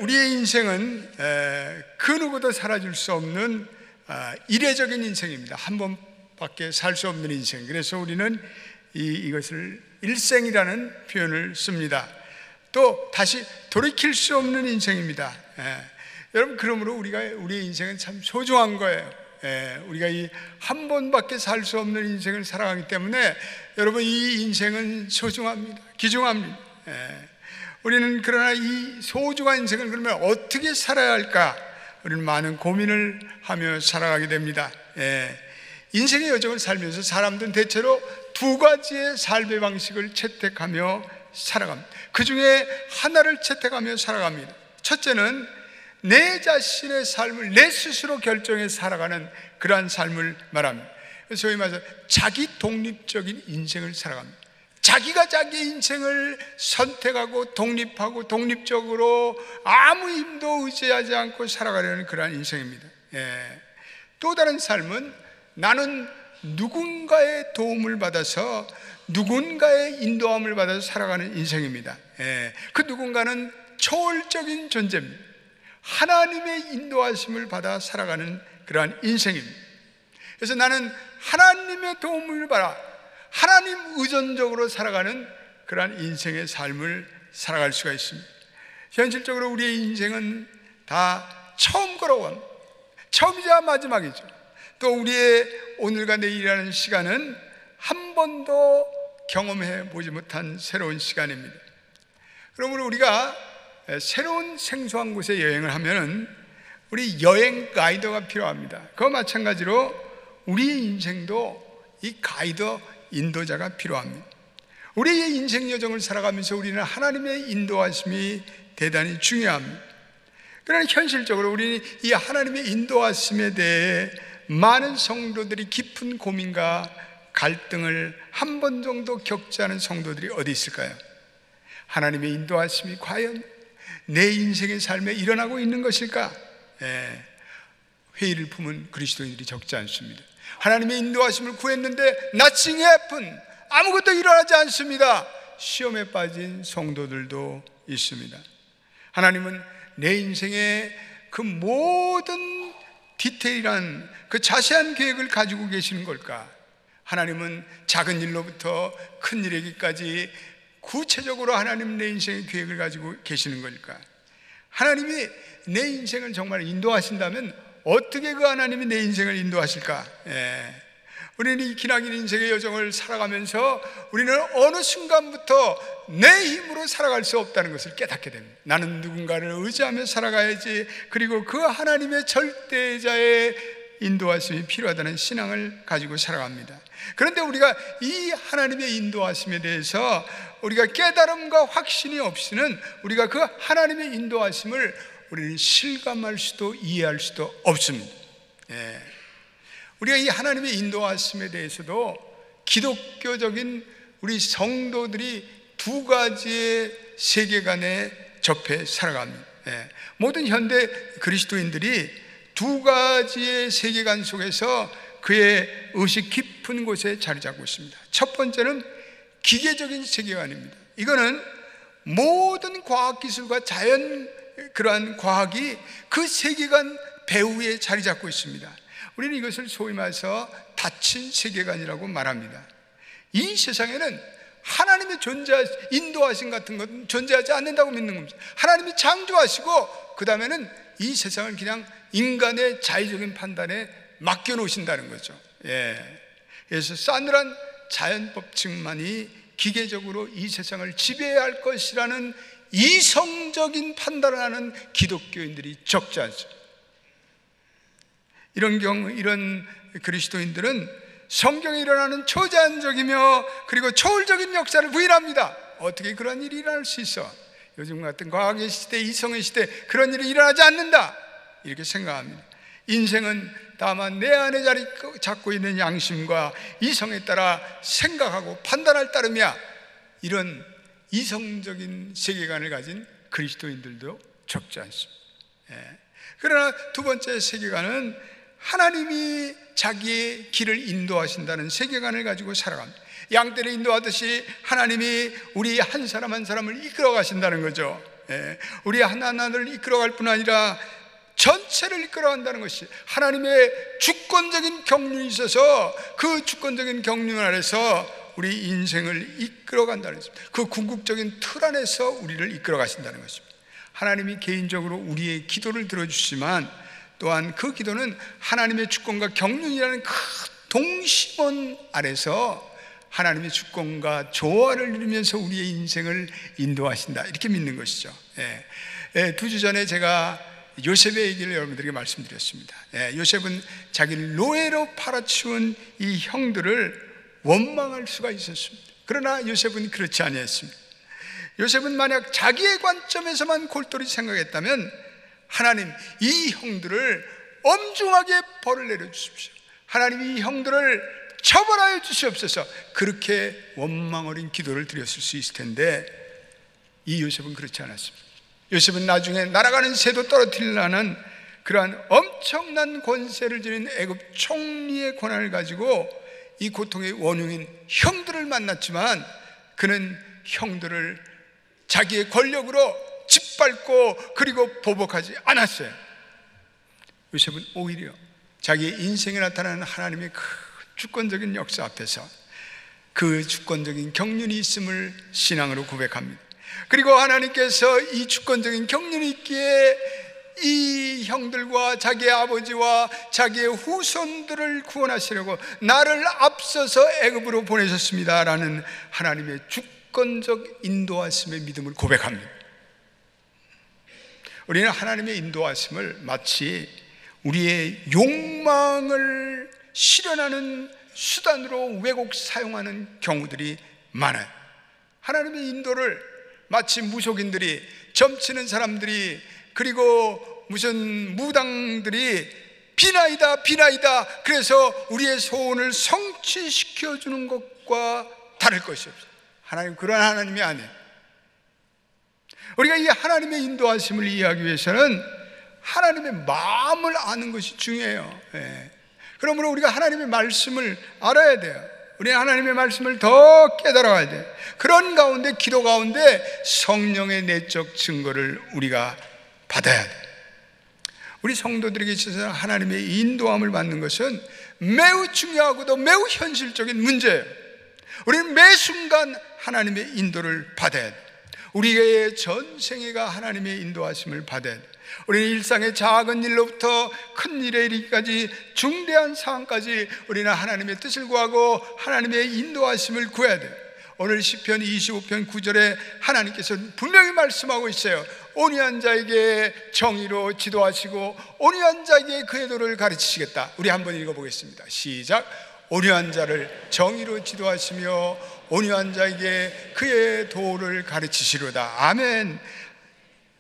우리의 인생은 그 누구도 살아줄 수 없는 이례적인 인생입니다. 한 번밖에 살 수 없는 인생. 그래서 우리는 이것을 일생이라는 표현을 씁니다. 또 다시 돌이킬 수 없는 인생입니다. 여러분, 그러므로 우리의 인생은 참 소중한 거예요. 우리가 이 한 번밖에 살 수 없는 인생을 살아가기 때문에 여러분, 이 인생은 소중합니다. 귀중합니다. 우리는 그러나 이 소중한 인생을 그러면 어떻게 살아야 할까? 우리는 많은 고민을 하며 살아가게 됩니다. 인생의 여정을 살면서 사람들은 대체로 두 가지의 삶의 방식을 채택하며 살아갑니다. 그 중에 하나를 채택하며 살아갑니다. 첫째는 내 자신의 삶을 내 스스로 결정해 살아가는 그러한 삶을 말합니다. 그래서 소위 말해서 자기 독립적인 인생을 살아갑니다. 자기가 자기 인생을 선택하고 독립하고 독립적으로 아무 힘도 의지하지 않고 살아가려는 그러한 인생입니다. 또 다른 삶은 나는 누군가의 도움을 받아서 누군가의 인도함을 받아서 살아가는 인생입니다. 그 누군가는 초월적인 존재입니다. 하나님의 인도하심을 받아 살아가는 그러한 인생입니다. 그래서 나는 하나님의 도움을 받아 하나님 의존적으로 살아가는 그러한 인생의 삶을 살아갈 수가 있습니다. 현실적으로 우리의 인생은 다 처음 걸어온, 처음이자 마지막이죠. 또 우리의 오늘과 내일이라는 시간은 한 번도 경험해 보지 못한 새로운 시간입니다. 그러므로 우리가 새로운 생소한 곳에 여행을 하면은 우리 여행 가이더가 필요합니다. 그와 마찬가지로 우리의 인생도 이 가이더, 인도자가 필요합니다. 우리의 인생 여정을 살아가면서 우리는 하나님의 인도하심이 대단히 중요합니다. 그러나 현실적으로 우리는 이 하나님의 인도하심에 대해 많은 성도들이 깊은 고민과 갈등을 한 번 정도 겪지 않은 성도들이 어디 있을까요? 하나님의 인도하심이 과연 내 인생의 삶에 일어나고 있는 것일까? 회의를 품은 그리스도인들이 적지 않습니다. 하나님의 인도하심을 구했는데 nothing happened, 아무것도 일어나지 않습니다. 시험에 빠진 성도들도 있습니다. 하나님은 내 인생의 그 모든 디테일한 그 자세한 계획을 가지고 계시는 걸까? 하나님은 작은 일로부터 큰 일에게까지 구체적으로 하나님 내 인생의 계획을 가지고 계시는 걸까? 하나님이 내 인생을 정말 인도하신다면 어떻게 그 하나님이 내 인생을 인도하실까? 우리는 이 기나긴 인생의 여정을 살아가면서 우리는 어느 순간부터 내 힘으로 살아갈 수 없다는 것을 깨닫게 됩니다. 나는 누군가를 의지하며 살아가야지, 그리고 그 하나님의 절대자의 인도하심이 필요하다는 신앙을 가지고 살아갑니다. 그런데 우리가 이 하나님의 인도하심에 대해서 우리가 깨달음과 확신이 없이는 우리가 그 하나님의 인도하심을 우리는 실감할 수도 이해할 수도 없습니다. 우리가 이 하나님의 인도하심에 대해서도 기독교적인 우리 성도들이 두 가지의 세계관에 접해 살아갑니다. 모든 현대 그리스도인들이 두 가지의 세계관 속에서 그의 의식 깊은 곳에 자리 잡고 있습니다. 첫 번째는 기계적인 세계관입니다. 이거는 모든 과학기술과 자연 그러한 과학이 그 세계관 배후에 자리 잡고 있습니다. 우리는 이것을 소위 말해서 닫힌 세계관이라고 말합니다. 이 세상에는 하나님의 인도하심 같은 것은 존재하지 않는다고 믿는 겁니다. 하나님이 창조하시고 그 다음에는 이 세상을 그냥 인간의 자의적인 판단에 맡겨놓으신다는 거죠. 그래서 싸늘한 자연 법칙만이 기계적으로 이 세상을 지배해야 할 것이라는 이성적인 판단을 하는 기독교인들이 적지 않습니다. 이런 그리스도인들은 성경에 일어나는 초자연적이며 그리고 초월적인 역사를 부인합니다. 어떻게 그런 일이 일어날 수 있어? 요즘 같은 과학의 시대, 이성의 시대 그런 일이 일어나지 않는다, 이렇게 생각합니다. 인생은 다만 내 안에 자리 잡고 있는 양심과 이성에 따라 생각하고 판단할 따름이야. 이런 이성적인 세계관을 가진 그리스도인들도 적지 않습니다. 그러나 두 번째 세계관은 하나님이 자기의 길을 인도하신다는 세계관을 가지고 살아갑니다. 양떼를 인도하듯이 하나님이 우리 한 사람 한 사람을 이끌어 가신다는 거죠. 우리 하나하나를 이끌어갈 뿐 아니라 전체를 이끌어간다는 것이 하나님의 주권적인 경륜이 있어서 그 주권적인 경륜 아래서 우리 인생을 이끌어간다는 것입니다. 그 궁극적인 틀 안에서 우리를 이끌어 가신다는 것입니다. 하나님이 개인적으로 우리의 기도를 들어주시지만 또한 그 기도는 하나님의 주권과 경륜이라는 큰 동심원 아래서 하나님의 주권과 조화를 이루면서 우리의 인생을 인도하신다, 이렇게 믿는 것이죠. 2주 전에 제가 요셉의 얘기를 여러분들에게 말씀드렸습니다. 요셉은 자기를 노예로 팔아치운 이 형들을 원망할 수가 있었습니다. 그러나 요셉은 그렇지 아니했습니다. 요셉은 만약 자기의 관점에서만 골똘히 생각했다면 하나님, 이 형들을 엄중하게 벌을 내려주십시오, 하나님 이 형들을 처벌하여 주시옵소서, 그렇게 원망 어린 기도를 드렸을 수 있을 텐데 이 요셉은 그렇지 않았습니다. 요셉은 나중에 날아가는 새도 떨어뜨리려는 그러한 엄청난 권세를 지닌 애굽 총리의 권한을 가지고 이 고통의 원흉인 형들을 만났지만 그는 형들을 자기의 권력으로 짓밟고 그리고 보복하지 않았어요. 요셉은 오히려 자기의 인생에 나타나는 하나님의 그 주권적인 역사 앞에서 그 주권적인 경륜이 있음을 신앙으로 고백합니다. 그리고 하나님께서 이 주권적인 경륜이 있기에 이 형들과 자기의 아버지와 자기의 후손들을 구원하시려고 나를 앞서서 애굽으로 보내셨습니다 라는 하나님의 주권적 인도하심의 믿음을 고백합니다. 우리는 하나님의 인도하심을 마치 우리의 욕망을 실현하는 수단으로 왜곡 사용하는 경우들이 많아요. 하나님의 인도를 마치 무속인들이, 점치는 사람들이, 그리고 무슨 무당들이 비나이다 비나이다 그래서 우리의 소원을 성취시켜주는 것과 다를 것이 없어요. 하나님 그런 하나님이 아니에요. 우리가 이 하나님의 인도하심을 이해하기 위해서는 하나님의 마음을 아는 것이 중요해요. 그러므로 우리가 하나님의 말씀을 알아야 돼요. 우리는 하나님의 말씀을 더 깨달아야 돼요. 그런 가운데, 기도 가운데 성령의 내적 증거를 우리가 받아야 돼요. 우리 성도들에게 있어서 하나님의 인도함을 받는 것은 매우 중요하고도 매우 현실적인 문제예요. 우리는 매 순간 하나님의 인도를 받아야 돼요. 우리의 전생애가 하나님의 인도하심을 받아야 돼요. 우리는 일상의 작은 일로부터 큰 일에 이르기까지 중대한 상황까지 우리는 하나님의 뜻을 구하고 하나님의 인도하심을 구해야 돼요. 오늘 시편 25편 9절에 하나님께서 분명히 말씀하고 있어요. 온유한 자에게 정의로 지도하시고 온유한 자에게 그의 도를 가르치시겠다. 우리 한번 읽어보겠습니다. 시작. 온유한 자를 정의로 지도하시며 온유한 자에게 그의 도를 가르치시로다. 아멘.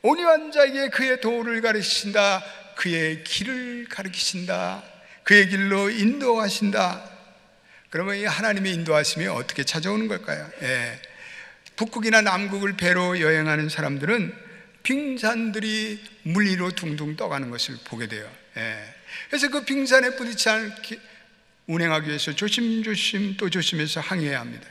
온유한 자에게 그의 도를 가르치신다. 그의 길을 가르치신다. 그의 길로 인도하신다. 그러면 이 하나님의 인도하심이 어떻게 찾아오는 걸까요? 북극이나 남극을 배로 여행하는 사람들은 빙산들이 물 위로 둥둥 떠가는 것을 보게 돼요. 그래서 그 빙산에 부딪히지 않게 운행하기 위해서 조심조심 또 조심해서 항해해야 합니다.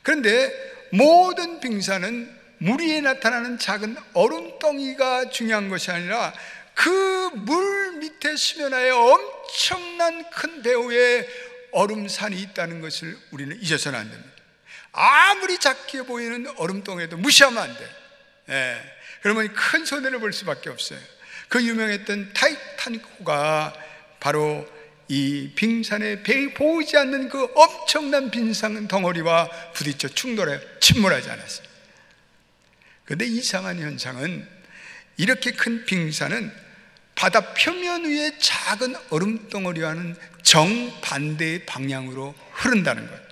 그런데 모든 빙산은 물 위에 나타나는 작은 얼음덩이가 중요한 것이 아니라 그 물 밑에 수면하에 엄청난 큰 배후에 얼음산이 있다는 것을 우리는 잊어서는 안 됩니다. 아무리 작게 보이는 얼음덩이도 무시하면 안 돼. 그러면 큰 손해를 볼 수밖에 없어요. 그 유명했던 타이타닉호가 바로 이 빙산에 배 보이지 않는 그 엄청난 빙산 덩어리와 부딪혀 충돌해 침몰하지 않았어요. 그런데 이상한 현상은 이렇게 큰 빙산은 바다 표면 위에 작은 얼음덩어리와는 정반대의 방향으로 흐른다는 거예요.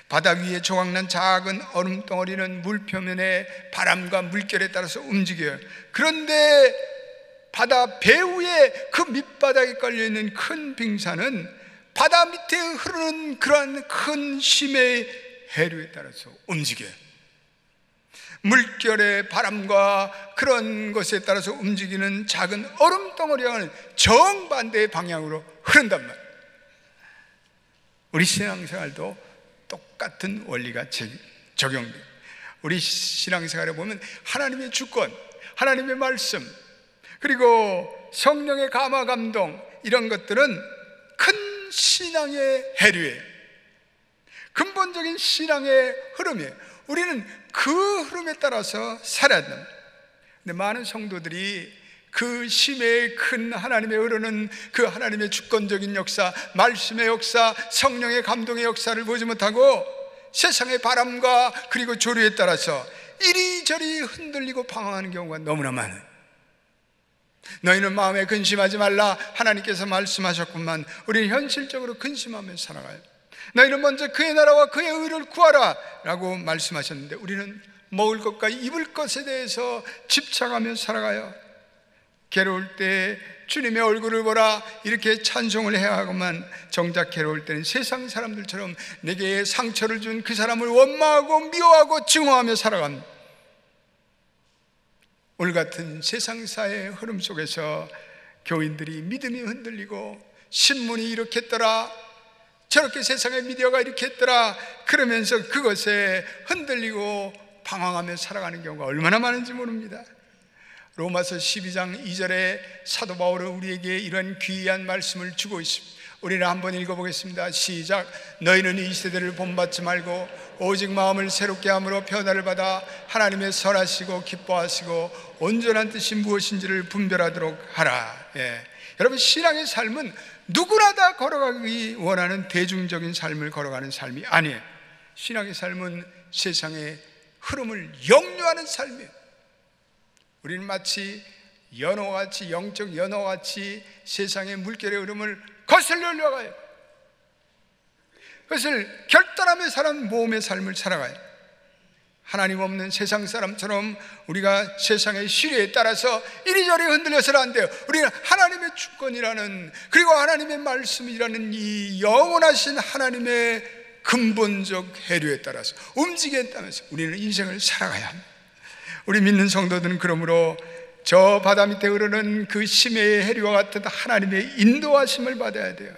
바다 위에 조각난 작은 얼음덩어리는 물 표면의 바람과 물결에 따라서 움직여요. 그런데 바다 배후에 그 밑바닥에 깔려있는 큰 빙산은 바다 밑에 흐르는 그러한 큰 심의 해류에 따라서 움직여요. 물결의 바람과 그런 것에 따라서 움직이는 작은 얼음덩어리와는 정반대의 방향으로 흐른단 말이에요. 우리 신앙생활도 똑같은 원리가 적용돼요. 우리 신앙생활에 보면 하나님의 주권, 하나님의 말씀, 그리고 성령의 감화 감동, 이런 것들은 큰 신앙의 해류예요. 근본적인 신앙의 흐름이에요. 우리는 그 흐름에 따라서 살아야 됩니다. 근데 많은 성도들이 그 심해의 큰 하나님의 흐르는 그 하나님의 주권적인 역사, 말씀의 역사, 성령의 감동의 역사를 보지 못하고 세상의 바람과 그리고 조류에 따라서 이리저리 흔들리고 방황하는 경우가 너무나 많아요. 너희는 마음에 근심하지 말라, 하나님께서 말씀하셨구만. 우리는 현실적으로 근심하며 살아가요. 너희는 먼저 그의 나라와 그의 의를 구하라 라고 말씀하셨는데, 우리는 먹을 것과 입을 것에 대해서 집착하며 살아가요. 괴로울 때 주님의 얼굴을 보라 이렇게 찬송을 해야 하고만, 정작 괴로울 때는 세상 사람들처럼 내게 상처를 준 그 사람을 원망하고 미워하고 증오하며 살아갑니다. 오늘 같은 세상사의 흐름 속에서 교인들이 믿음이 흔들리고, 신문이 이렇게 했더라, 저렇게 세상의 미디어가 이렇게 했더라, 그러면서 그것에 흔들리고 방황하며 살아가는 경우가 얼마나 많은지 모릅니다. 로마서 12장 2절에 사도 바울은 우리에게 이런 귀한 말씀을 주고 있습니다. 우리는 한번 읽어보겠습니다. 시작. 너희는 이 세대를 본받지 말고 오직 마음을 새롭게 함으로 변화를 받아 하나님의 선하시고 기뻐하시고 온전한 뜻이 무엇인지를 분별하도록 하라. 여러분, 신앙의 삶은 누구나 다 걸어가기 원하는 대중적인 삶을 걸어가는 삶이 아니에요. 신앙의 삶은 세상의 흐름을 역류하는 삶이에요. 우리는 마치 연어같이, 영적 연어같이 세상의 물결의 흐름을 거슬러 올라가요. 그것을 결단하며 사는 모험의 삶을 살아가요. 하나님 없는 세상 사람처럼 우리가 세상의 시류에 따라서 이리저리 흔들려서는 안 돼요. 우리는 하나님의 주권이라는, 그리고 하나님의 말씀이라는 이 영원하신 하나님의 근본적 해류에 따라서 움직였다면서 우리는 인생을 살아가야 합니다. 우리 믿는 성도들은 그러므로 저 바다 밑에 흐르는 그 심해의 해류와 같은 하나님의 인도하심을 받아야 돼요.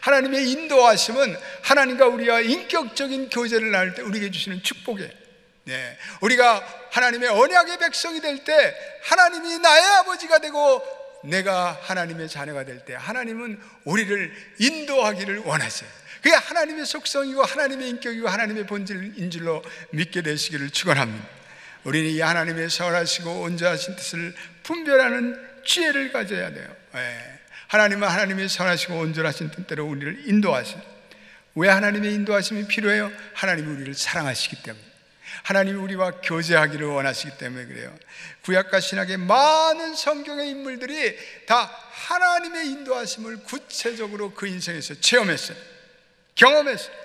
하나님의 인도하심은 하나님과 우리가 인격적인 교제를 나눌 때 우리에게 주시는 축복이에요. 우리가 하나님의 언약의 백성이 될 때, 하나님이 나의 아버지가 되고 내가 하나님의 자녀가 될 때, 하나님은 우리를 인도하기를 원하세요. 그게 하나님의 속성이고 하나님의 인격이고 하나님의 본질인 줄로 믿게 되시기를 축원합니다. 우리는 이 하나님의 선하시고 온전하신 뜻을 분별하는 지혜를 가져야 돼요. 하나님은 하나님의 선하시고 온전하신 뜻대로 우리를 인도하세요. 왜 하나님의 인도하심이 필요해요? 하나님이 우리를 사랑하시기 때문에, 하나님이 우리와 교제하기를 원하시기 때문에 그래요. 구약과 신약의 많은 성경의 인물들이 다 하나님의 인도하심을 구체적으로 그 인생에서 체험했어요. 경험했어요.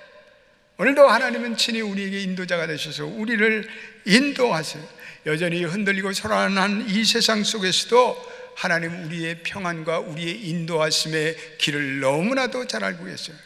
오늘도 하나님은 친히 우리에게 인도자가 되셔서 우리를 인도하세요. 여전히 흔들리고 소란한 이 세상 속에서도 하나님은 우리의 평안과 우리의 인도하심의 길을 너무나도 잘 알고 계세요.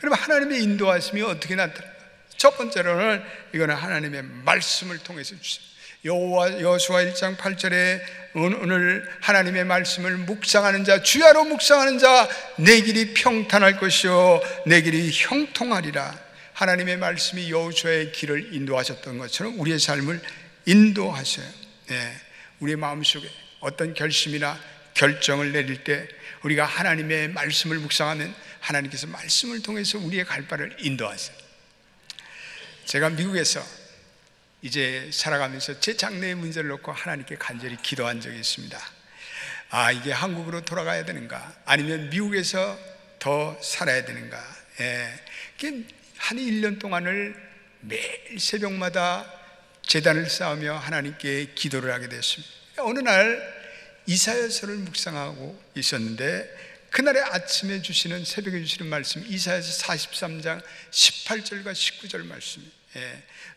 그럼 하나님의 인도하심이 어떻게 나타날까? 첫 번째로는 이거는 하나님의 말씀을 통해서 주세요. 여호수아 1장 8절에 오늘 하나님의 말씀을 묵상하는 자, 주야로 묵상하는 자, 내 길이 평탄할 것이요 내 길이 형통하리라. 하나님의 말씀이 여호수아의 길을 인도하셨던 것처럼 우리의 삶을 인도하셔요. 우리의 마음속에 어떤 결심이나 결정을 내릴 때 우리가 하나님의 말씀을 묵상하면 하나님께서 말씀을 통해서 우리의 갈 바를 인도하세요. 제가 미국에서 이제 살아가면서 제 장래의 문제를 놓고 하나님께 간절히 기도한 적이 있습니다. 이게 한국으로 돌아가야 되는가, 아니면 미국에서 더 살아야 되는가. 한 1년 동안을 매일 새벽마다 제단을 쌓으며 하나님께 기도를 하게 됐습니다. 어느 날 이사야서를 묵상하고 있었는데, 그날의 아침에 주시는, 새벽에 주시는 말씀, 이사야서 43장 18절과 19절 말씀이에요.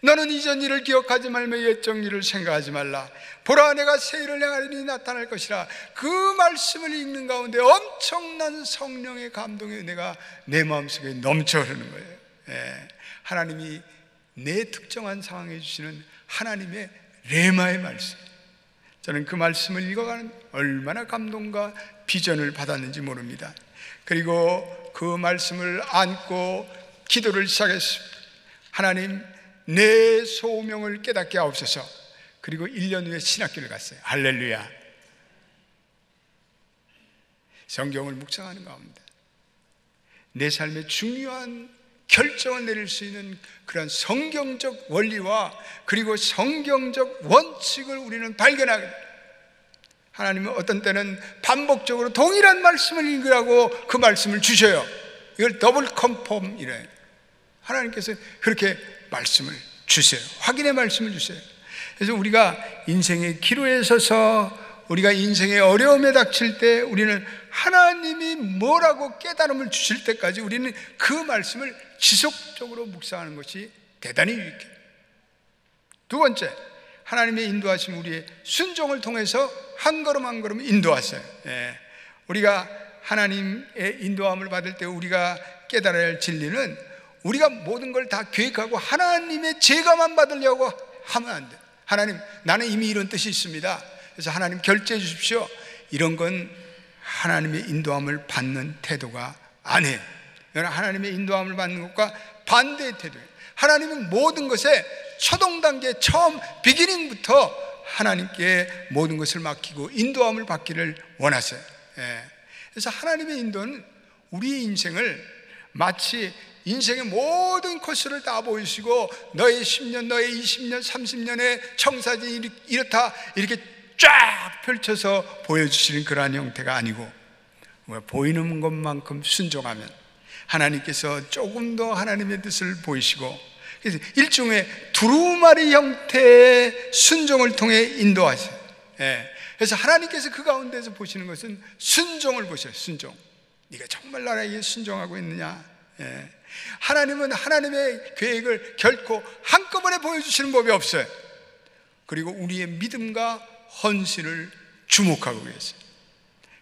너는 이전 일을 기억하지 말며 옛적 일을 생각하지 말라. 보라, 내가 새 일을 행하리니 나타날 것이라. 그 말씀을 읽는 가운데 엄청난 성령의 감동의 은혜가 내 마음속에 넘쳐 흐르는 거예요. 하나님이 내 특정한 상황에 주시는 하나님의 레마의 말씀, 저는 그 말씀을 읽어가는 얼마나 감동과 비전을 받았는지 모릅니다. 그리고 그 말씀을 안고 기도를 시작했습니다. 하나님, 내 소명을 깨닫게 하옵소서. 그리고 1년 후에 신학교를 갔어요. 할렐루야. 성경을 묵상하는 가운데 내 삶의 중요한 결정을 내릴 수 있는 그런 성경적 원리와 그리고 성경적 원칙을 우리는 발견하게 됩니다. 하나님은 어떤 때는 반복적으로 동일한 말씀을 읽으라고 그 말씀을 주셔요. 이걸 더블 컨펌이래요. 하나님께서 그렇게 말씀을 주세요. 확인의 말씀을 주세요. 그래서 우리가 인생의 기로에 서서 우리가 인생의 어려움에 닥칠 때 우리는 하나님이 뭐라고 깨달음을 주실 때까지 우리는 그 말씀을 지속적으로 묵상하는 것이 대단히 유익해요. 두 번째, 하나님의 인도하심, 우리의 순종을 통해서 한 걸음 한 걸음 인도하세요. 우리가 하나님의 인도함을 받을 때 우리가 깨달아야 할 진리는 우리가 모든 걸 다 계획하고 하나님의 제가만 받으려고 하면 안 돼. 하나님, 나는 이미 이런 뜻이 있습니다. 그래서 하나님 결제해 주십시오. 이런 건 하나님의 인도함을 받는 태도가 아니에요. 하나님의 인도함을 받는 것과 반대의 태도예요. 하나님은 모든 것에 초동 단계, 처음 비기닝부터 하나님께 모든 것을 맡기고 인도함을 받기를 원하세요. 그래서 하나님의 인도는 우리의 인생을 마치 인생의 모든 코스를 다 보이시고 너의 10년, 너의 20년, 30년의 청사진이 이렇다 이렇게 쫙 펼쳐서 보여주시는 그러한 형태가 아니고 보이는 것만큼 순종하면 하나님께서 조금 더 하나님의 뜻을 보이시고, 그래서 일종의 두루마리 형태의 순종을 통해 인도하세요. 그래서 하나님께서 그 가운데서 보시는 것은 순종을 보셔요. 순종. 네가 정말 나에게 순종하고 있느냐. 하나님은 하나님의 계획을 결코 한꺼번에 보여주시는 법이 없어요. 그리고 우리의 믿음과 헌신을 주목하고 계세요.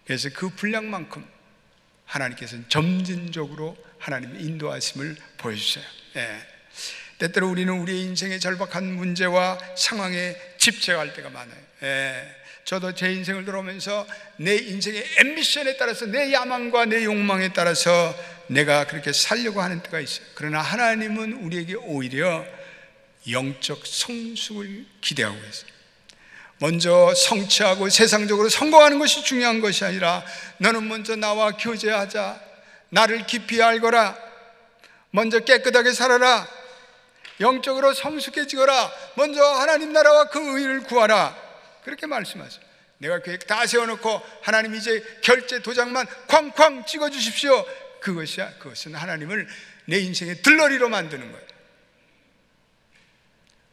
그래서 그 분량만큼 하나님께서는 점진적으로 하나님의 인도하심을 보여주세요. 때때로 우리는 우리의 인생의 절박한 문제와 상황에 집착할 때가 많아요. 저도 제 인생을 돌아오면서 내 인생의 앰비션에 따라서, 내 야망과 내 욕망에 따라서 내가 그렇게 살려고 하는 때가 있어요. 그러나 하나님은 우리에게 오히려 영적 성숙을 기대하고 계세요. 먼저 성취하고 세상적으로 성공하는 것이 중요한 것이 아니라 너는 먼저 나와 교제하자, 나를 깊이 알거라, 먼저 깨끗하게 살아라, 영적으로 성숙해지거라, 먼저 하나님 나라와 그 의를 구하라, 그렇게 말씀하세요. 내가 계획 다 세워놓고 하나님 이제 결제 도장만 쾅쾅 찍어주십시오, 그것은 하나님을 내 인생의 들러리로 만드는 거예요.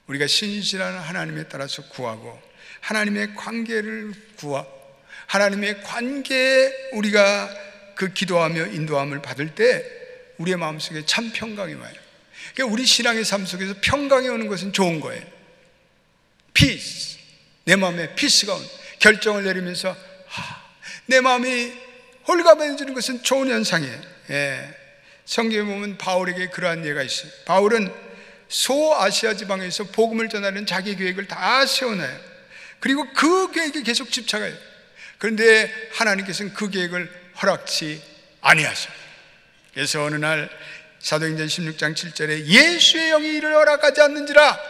우리가 신실한 하나님에 따라서 구하고 하나님의 관계를 하나님의 관계에 우리가 그 기도하며 인도함을 받을 때 우리의 마음속에 참 평강이 와요. 그러니까 우리 신앙의 삶 속에서 평강이 오는 것은 좋은 거예요. 피스, 내 마음에 피스가 오는, 결정을 내리면서 내 마음이 홀가분해지는 것은 좋은 현상이에요. 성경에 보면 바울에게 그러한 예가 있어요. 바울은 소아시아 지방에서 복음을 전하는 자기 계획을 다 세워놔요. 그리고 그 계획에 계속 집착해요. 그런데 하나님께서는 그 계획을 허락치 아니하셔요. 그래서 어느 날 사도행전 16장 7절에 예수의 영이 이를 허락하지 않는지라.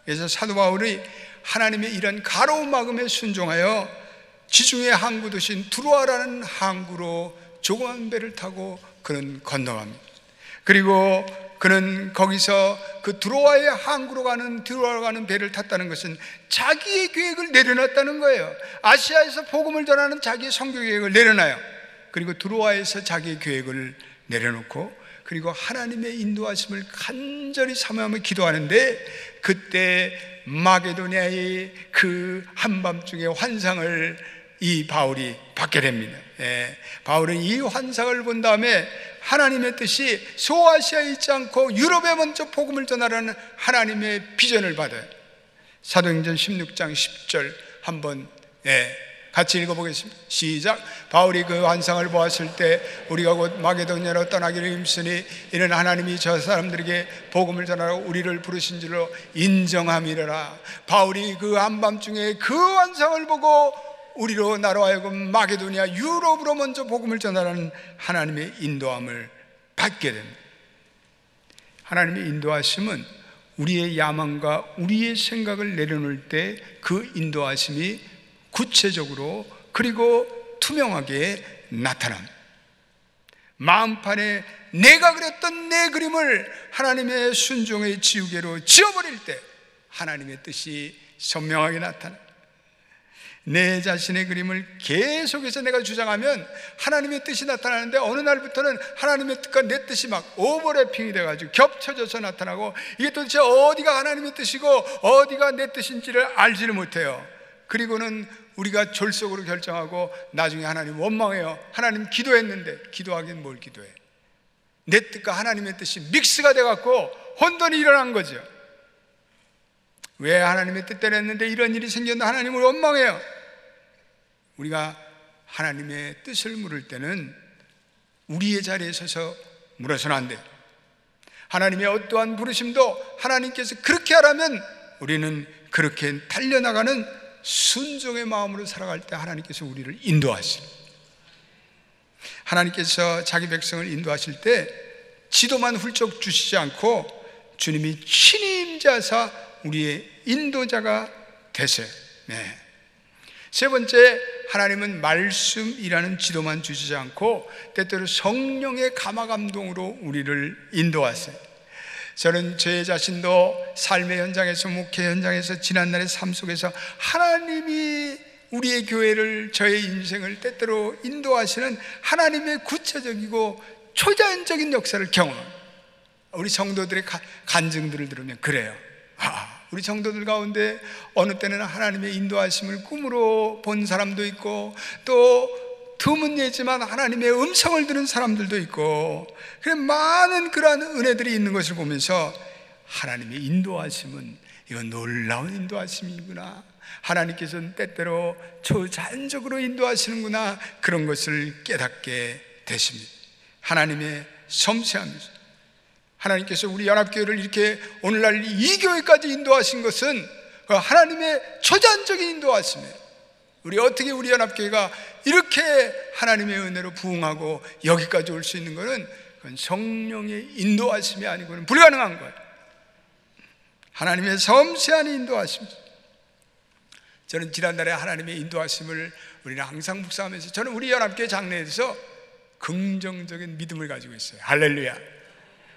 그래서 사도 바울이 하나님의 이런 가로막음에 순종하여 지중해 항구 도시인 두로아라는 항구로 조그만 배를 타고 그는 건너갑니다. 그리고 그는 거기서 그 두로아의 항구로 가는 배를 탔다는 것은 자기의 계획을 내려놨다는 거예요. 아시아에서 복음을 전하는 자기의 선교 계획을 내려놔요. 그리고 두로아에서 자기의 계획을 내려놓고, 그리고 하나님의 인도하심을 간절히 사모하며 기도하는데, 그때 마게도냐의 그 한밤중의 환상을 이 바울이 받게 됩니다. 바울은 이 환상을 본 다음에 하나님의 뜻이 소아시아에 있지 않고 유럽에 먼저 복음을 전하라는 하나님의 비전을 받아요. 사도행전 16장 10절 한번 같이 읽어보겠습니다. 시작. 바울이 그 환상을 보았을 때 우리가 곧 마게도냐로 떠나기를 힘쓰니 이는 하나님이 저 사람들에게 복음을 전하러 우리를 부르신 줄로 인정함이라. 바울이 그 한밤중에 그 환상을 보고 우리로 나로 하여금 마게도냐 유럽으로 먼저 복음을 전하라는 하나님의 인도함을 받게 됩니다. 하나님의 인도하심은 우리의 야망과 우리의 생각을 내려놓을 때 그 인도하심이 구체적으로 그리고 투명하게 나타남. 마음판에 내가 그렸던 내 그림을 하나님의 순종의 지우개로 지워버릴 때 하나님의 뜻이 선명하게 나타나. 내 자신의 그림을 계속해서 내가 주장하면 하나님의 뜻이 나타나는데, 어느 날부터는 하나님의 뜻과 내 뜻이 막 오버래핑이 돼가지고 겹쳐져서 나타나고, 이게 도대체 어디가 하나님의 뜻이고 어디가 내 뜻인지를 알지를 못해요. 그리고는 우리가 졸속으로 결정하고 나중에 하나님 원망해요. 하나님 기도했는데, 기도하긴 뭘 기도해. 내 뜻과 하나님의 뜻이 믹스가 돼갖고 혼돈이 일어난 거죠. 왜 하나님의 뜻대로 했는데 이런 일이 생겼나, 하나님을 원망해요. 우리가 하나님의 뜻을 물을 때는 우리의 자리에 서서 물어서는 안 돼요. 하나님의 어떠한 부르심도 하나님께서 그렇게 하라면 우리는 그렇게 달려나가는 순종의 마음으로 살아갈 때 하나님께서 우리를 인도하시는, 하나님께서 자기 백성을 인도하실 때 지도만 훌쩍 주시지 않고 주님이 친히 임재하사 우리의 인도자가 되세요. 네. 세 번째, 하나님은 말씀이라는 지도만 주시지 않고 때때로 성령의 감화감동으로 우리를 인도하세요. 저는 제 자신도 삶의 현장에서, 목회 현장에서, 지난날의 삶 속에서 하나님이 우리의 교회를, 저의 인생을 때때로 인도하시는 하나님의 구체적이고 초자연적인 역사를 경험합니다. 우리 성도들의 간증들을 들으면 그래요. 우리 성도들 가운데 어느 때는 하나님의 인도하심을 꿈으로 본 사람도 있고, 또 드문 예지만 하나님의 음성을 들은 사람들도 있고, 그래 많은 그러한 은혜들이 있는 것을 보면서 하나님의 인도하심은 이건 놀라운 인도하심이구나, 하나님께서는 때때로 초자연적으로 인도하시는구나, 그런 것을 깨닫게 되십니다. 하나님의 섬세함이죠. 하나님께서 우리 연합교회를 이렇게 오늘날 이 교회까지 인도하신 것은 하나님의 초자연적인 인도하심이에요. 어떻게 우리 연합교회가 이렇게 하나님의 은혜로 부흥하고 여기까지 올 수 있는 것은 그건 성령의 인도하심이 아니고는 불가능한 거예요. 하나님의 섬세한 인도하심. 저는 지난달에 하나님의 인도하심을 우리는 항상 묵상하면서, 저는 우리 연합교회 장래에서 긍정적인 믿음을 가지고 있어요. 할렐루야.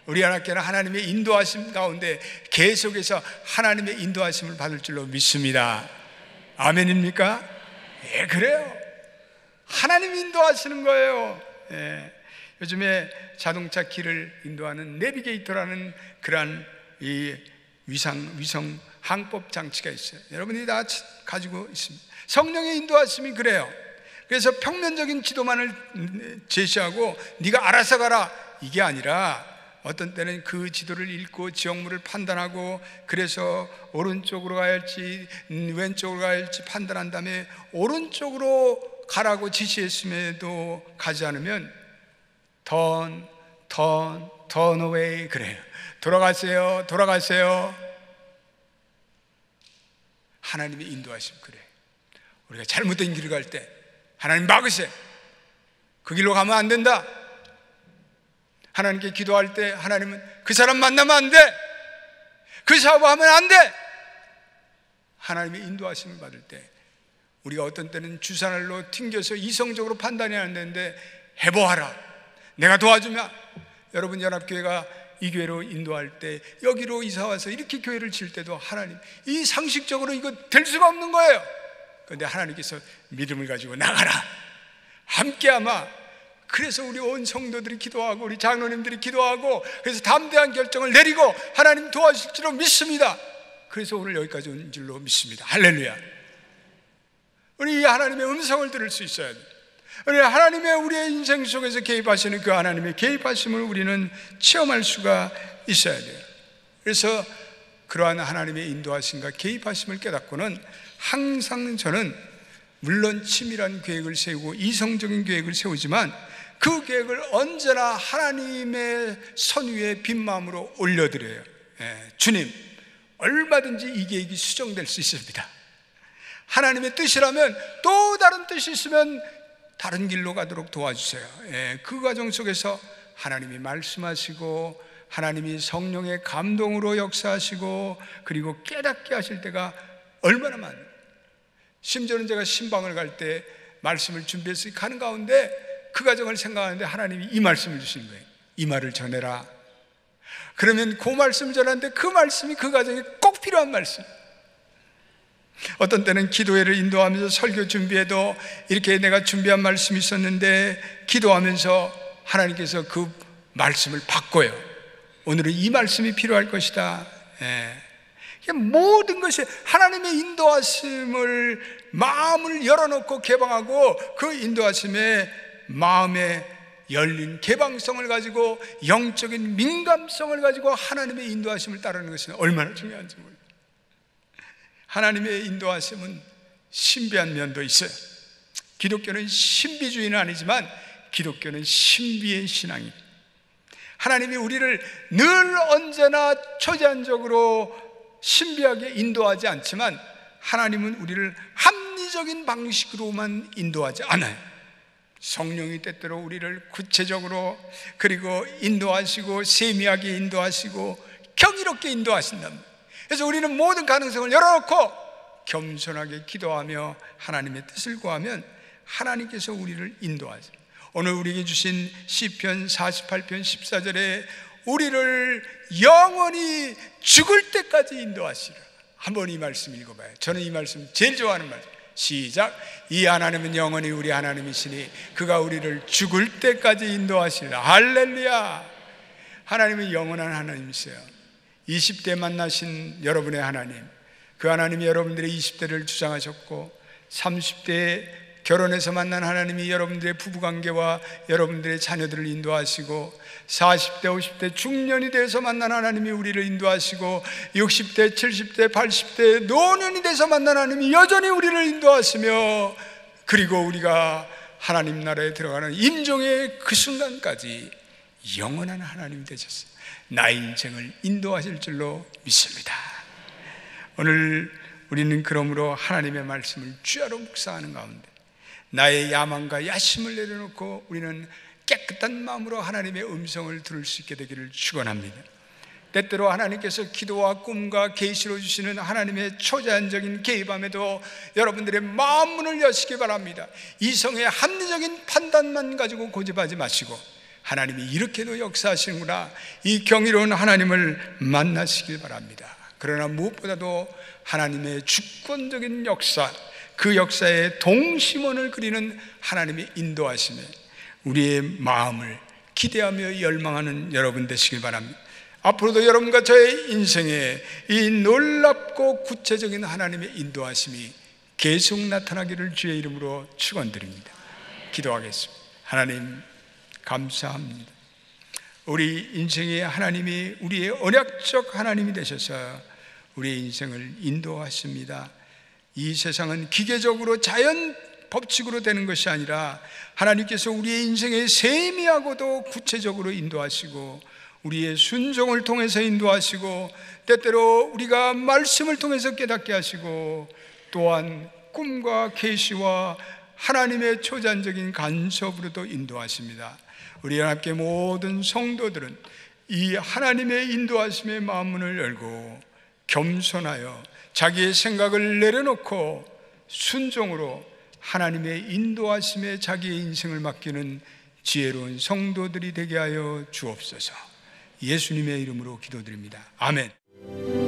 우리 연합교회는 하나님의 인도하심 가운데 계속해서 하나님의 인도하심을 받을 줄로 믿습니다. 아멘입니까? 예, 그래요. 하나님이 인도하시는 거예요. 예. 요즘에 자동차 길을 인도하는 내비게이터라는 그러한 이 위성 항법 장치가 있어요. 여러분이 다 가지고 있습니다. 성령의 인도하심이 그래요. 그래서 평면적인 지도만을 제시하고 네가 알아서 가라, 이게 아니라 어떤 때는 그 지도를 읽고 지형물을 판단하고, 그래서 오른쪽으로 가야 할지 왼쪽으로 가야 할지 판단한 다음에 오른쪽으로 가라고 지시했음에도 가지 않으면 turn away, 그래요. 돌아가세요. 하나님의 인도하심 그래요. 우리가 잘못된 길을 갈 때 하나님 막으세요. 그 길로 가면 안 된다. 하나님께 기도할 때 하나님은 그 사람 만나면 안 돼, 그 사업하면 안 돼. 하나님의 인도하심을 받을 때 우리가 어떤 때는 주산을로 튕겨서 이성적으로 판단이 안 되는데 해보아라, 내가 도와주면. 여러분 연합교회가 이 교회로 인도할 때, 여기로 이사와서 이렇게 교회를 질 때도 하나님, 이 상식적으로 이거 될 수가 없는 거예요. 그런데 하나님께서 믿음을 가지고 나가라, 함께 아마. 그래서 우리 온 성도들이 기도하고 우리 장로님들이 기도하고, 그래서 담대한 결정을 내리고 하나님 도와주실 줄로 믿습니다. 그래서 오늘 여기까지 온 줄로 믿습니다. 할렐루야. 우리 하나님의 음성을 들을 수 있어야 돼요. 하나님의 우리의 인생 속에서 개입하시는 그 하나님의 개입하심을 우리는 체험할 수가 있어야 돼요. 그래서 그러한 하나님의 인도하심과 개입하심을 깨닫고는 항상 저는 물론 치밀한 계획을 세우고 이성적인 계획을 세우지만 그 계획을 언제나 하나님의 선 위에 빈 마음으로 올려드려요. 주님, 얼마든지 이 계획이 수정될 수 있습니다. 하나님의 뜻이라면, 또 다른 뜻이 있으면 다른 길로 가도록 도와주세요. 그 과정 속에서 하나님이 말씀하시고 하나님이 성령의 감동으로 역사하시고 그리고 깨닫게 하실 때가 얼마나 많아요. 심지어는 제가 신방을 갈 때 말씀을 준비해서 가는 가운데 그 과정을 생각하는데 하나님이 이 말씀을 주시는 거예요. 이 말을 전해라. 그러면 그 말씀을 전하는데 그 말씀이 그 과정에 꼭 필요한 말씀. 어떤 때는 기도회를 인도하면서 설교 준비해도 이렇게 내가 준비한 말씀이 있었는데 기도하면서 하나님께서 그 말씀을 바꿔요. 오늘은 이 말씀이 필요할 것이다. 모든 것이 하나님의 인도하심을 마음을 열어놓고 개방하고 그 인도하심에 마음에 열린 개방성을 가지고 영적인 민감성을 가지고 하나님의 인도하심을 따르는 것은 얼마나 중요한지 몰라요. 하나님의 인도하심은 신비한 면도 있어요. 기독교는 신비주의는 아니지만 기독교는 신비의 신앙입니다. 하나님이 우리를 늘 언제나 초제한적으로 신비하게 인도하지 않지만 하나님은 우리를 합리적인 방식으로만 인도하지 않아요. 성령이 때때로 우리를 구체적으로 그리고 인도하시고 세미하게 인도하시고 경이롭게 인도하신답니다. 그래서 우리는 모든 가능성을 열어놓고 겸손하게 기도하며 하나님의 뜻을 구하면 하나님께서 우리를 인도하세요. 오늘 우리에게 주신 시편 48편 14절에 우리를 영원히 죽을 때까지 인도하시라. 한번 이 말씀 읽어봐요. 저는 이 말씀 제일 좋아하는 말씀. 시작. 이 하나님은 영원히 우리 하나님이시니 그가 우리를 죽을 때까지 인도하시리라. 할렐루야. 하나님은 영원한 하나님이세요. 20대 만나신 여러분의 하나님, 그 하나님이 여러분들의 20대를 주장하셨고 30대에 결혼해서 만난 하나님이 여러분들의 부부관계와 여러분들의 자녀들을 인도하시고 40대, 50대 중년이 돼서 만난 하나님이 우리를 인도하시고 60대, 70대, 80대 노년이 돼서 만난 하나님이 여전히 우리를 인도하시며 그리고 우리가 하나님 나라에 들어가는 임종의 그 순간까지 영원한 하나님이 되셨어요. 나의 인생을 인도하실 줄로 믿습니다. 오늘 우리는 그러므로 하나님의 말씀을 주야로 묵상하는 가운데 나의 야망과 야심을 내려놓고 우리는 깨끗한 마음으로 하나님의 음성을 들을 수 있게 되기를 축원합니다. 때때로 하나님께서 기도와 꿈과 계시로 주시는 하나님의 초자연적인 개입함에도 여러분들의 마음 문을 여시기 바랍니다. 이성의 합리적인 판단만 가지고 고집하지 마시고 하나님이 이렇게도 역사하시는구나, 이 경이로운 하나님을 만나시길 바랍니다. 그러나 무엇보다도 하나님의 주권적인 역사, 그 역사에 동심원을 그리는 하나님의 인도하심에 우리의 마음을 기대하며 열망하는 여러분 되시길 바랍니다. 앞으로도 여러분과 저의 인생에 이 놀랍고 구체적인 하나님의 인도하심이 계속 나타나기를 주의 이름으로 축원드립니다. 기도하겠습니다. 하나님 감사합니다. 우리 인생에 하나님이 우리의 언약적 하나님이 되셔서 우리의 인생을 인도하십니다. 이 세상은 기계적으로 자연 법칙으로 되는 것이 아니라 하나님께서 우리의 인생에 세미하고도 구체적으로 인도하시고 우리의 순종을 통해서 인도하시고 때때로 우리가 말씀을 통해서 깨닫게 하시고 또한 꿈과 계시와 하나님의 초자연적인 간섭으로도 인도하십니다. 우리 함께 모든 성도들은 이 하나님의 인도하심의 마음문을 열고 겸손하여 자기의 생각을 내려놓고 순종으로 하나님의 인도하심에 자기의 인생을 맡기는 지혜로운 성도들이 되게 하여 주옵소서. 예수님의 이름으로 기도드립니다. 아멘.